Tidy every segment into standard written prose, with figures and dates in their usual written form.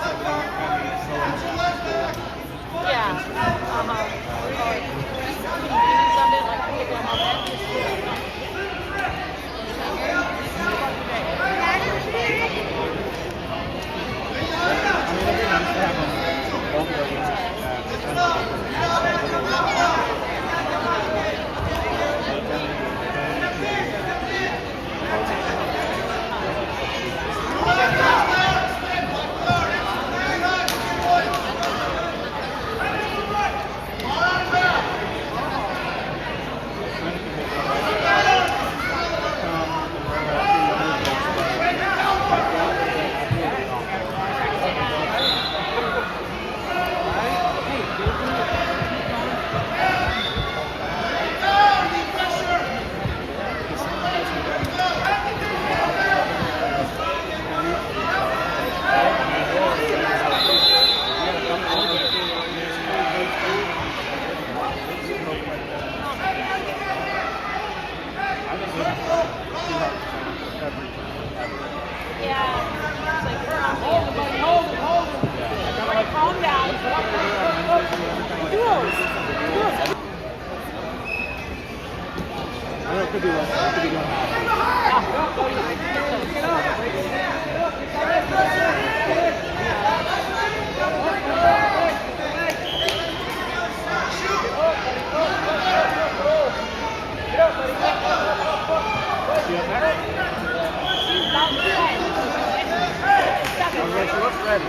Yeah. Sunday, like, pick them up Could be less. Could be going She looks ready.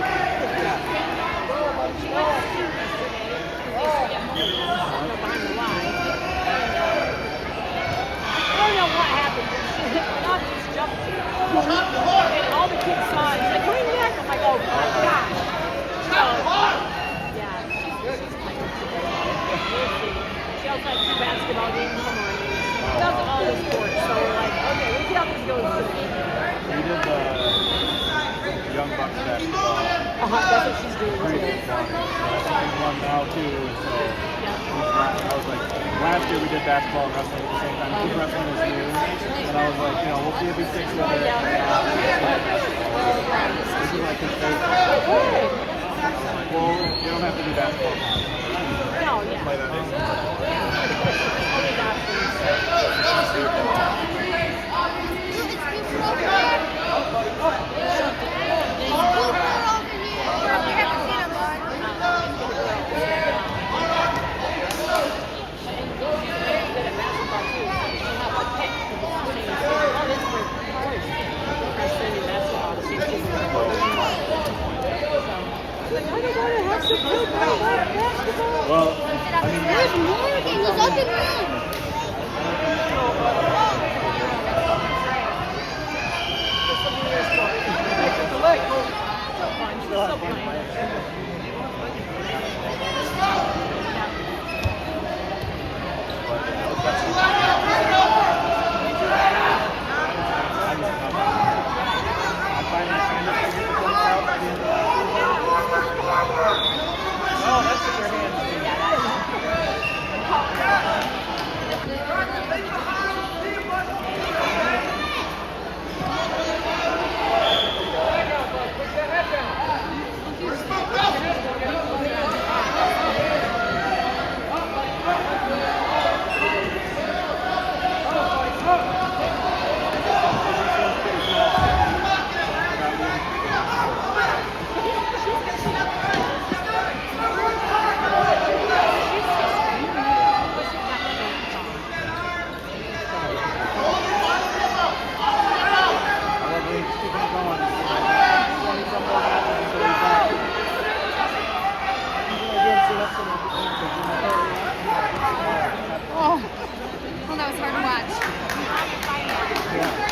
And all the kids saw it. She's like, bring me back. I'm like, oh my gosh. So, yeah, she's playing. She also has 2 basketball games in the morning. She does all the sports. So we're like, okay, let's see how this goes today. We did the Young Bucks basketball. That's what she's doing too. She's one now too, so I was like, last year we did basketball and wrestling at the same time. Team wrestling was new, and I was like, you know, we'll see if he sticks with it. This is like his favorite. Well, you don't have to do basketball now. No, yeah. Play that Well, I mean, there's more games up in room. no, that's what your hands do. Oh, well, that was hard to watch. Yeah.